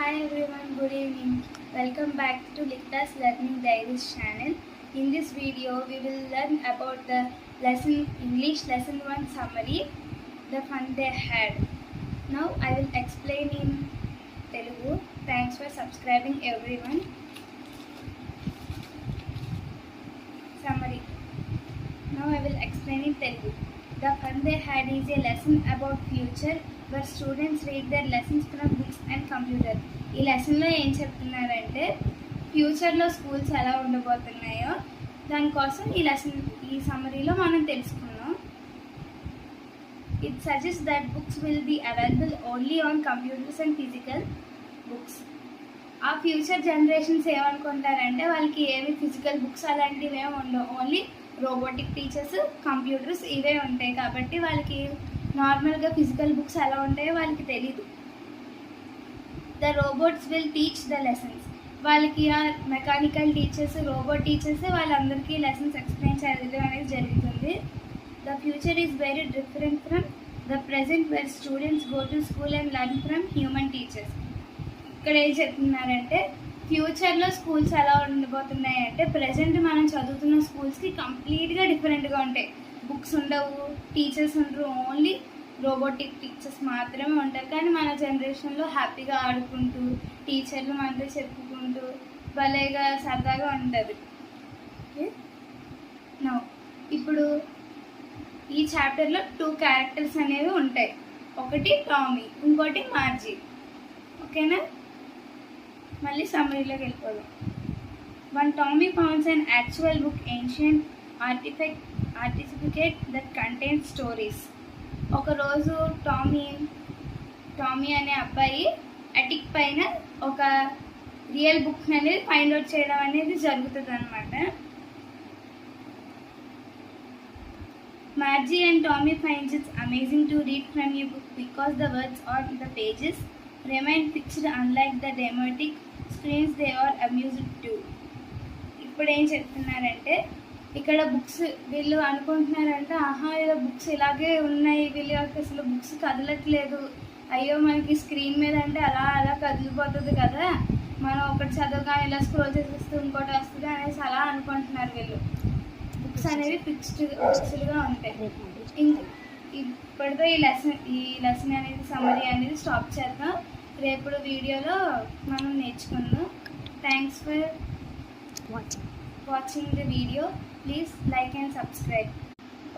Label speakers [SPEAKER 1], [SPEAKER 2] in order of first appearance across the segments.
[SPEAKER 1] Hi everyone, good evening. Welcome back to Likta's Learning Diaries channel. In this video, we will learn about the English lesson 1 summary, the fun they had. Now I will explain in Telugu. Thanks for subscribing everyone. Summary. Now I will explain in Telugu. The fun they had is a lesson about future where students read their lessons from books and computer. ఈ లెసన్లో ఏం చెప్తున్నారంటే ఫ్యూచర్లో schools ఎలా ఉండబోతున్నాయో దానికోసం ఈ సమ్మరీలో మనం తెలుసుకున్నాం. It suggest that books will be available only on computers and physical books. ఆ ఫ్యూచర్ జనరేషన్స్ ఏమనుకుంటారంటే వాళ్ళకి ఏమి ఫిజికల్ బుక్స్ అలాంటివి ఏమి ఉండవు, ఓన్లీ రోబోటిక్ టీచర్స్, కంప్యూటర్స్ ఇవే ఉంటాయి. కాబట్టి వాళ్ళకి నార్మల్గా ఫిజికల్ బుక్స్ ఎలా ఉంటాయో వాళ్ళకి తెలీదు. The robots will teach the lessons. వాళ్ళకి ఆ మెకానికల్ టీచర్స్, రోబోట్ టీచర్స్ వాళ్ళందరికీ లెసన్స్ ఎక్స్ప్లెయిన్ చేయడం అనేది జరుగుతుంది. The future is very different from the present where students go to school and learn from human teachers. ఇక్కడ ఏం చెప్తున్నారంటే ఫ్యూచర్లో స్కూల్స్ ఎలా ఉండబోతున్నాయి అంటే ప్రజెంట్ మనం చదువుతున్న స్కూల్స్కి కంప్లీట్గా డిఫరెంట్గా ఉంటాయి. బుక్స్ ఉండవు, టీచర్స్ ఉండరు, ఓన్లీ రోబోటిక్ టీచర్స్ మాత్రమే ఉంటారు. కానీ మన జనరేషన్లో హ్యాపీగా ఆడుకుంటూ టీచర్లు మనతో చెప్పుకుంటూ భలేగా సరదాగా ఉంటుంది. నౌ ఇప్పుడు ఈ చాప్టర్లో 2 క్యారెక్టర్స్ అనేవి ఉంటాయి. ఒకటి టామీ, ఇంకోటి మార్జీ. ఓకేనా? మళ్ళీ సమ్మరీలోకి వెళ్ళిపోదాం. One Tommy founds an actual book, ancient artifact that contains stories. ఒకరోజు టామీ అనే అబ్బాయి అటిక్ పైన ఒక రియల్ బుక్ అనేది ఫైండ్ అవుట్ చేయడం అనేది జరుగుతుంది అనమాట. Margie and Tommy finds it amazing to read from a book because the words on the pages remain fixed, unlike the dramatic screens they are amused to. ఇప్పుడు ఏం చెప్తున్నారంటే ఇక్కడ books వీళ్ళు అనుకుంటున్నారంటే ఇలా బుక్స్ ఇలాగే ఉన్నాయి, వీళ్ళకి అసలు బుక్స్ కదలట్లేదు, అయ్యో మనకి స్క్రీన్ మీద అంటే అలా కదిలిపోతుంది కదా, మనం ఒకటి చదవగానే ఇలా స్క్రోల్ చేసేస్తూ ఇంకోటి వస్తుంది అనేసి అలా అనుకుంటున్నారు వీళ్ళు. బుక్స్ అనేవి ఫిక్స్డ్గా ఉంటాయి. ఇప్పటితో ఈ లెసన్ అనేది సమ్మరీ అనేది స్టాప్ చేద్దాం. రేపు వీడియోలో మనం నేర్చుకుందాం. Thanks for watching the video. Please like and subscribe.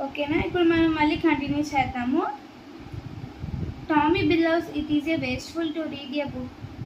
[SPEAKER 1] ఓకేనా? ఇప్పుడు మనం మళ్ళీ కంటిన్యూ చేద్దాము. Tommy believes it is a wasteful to read A book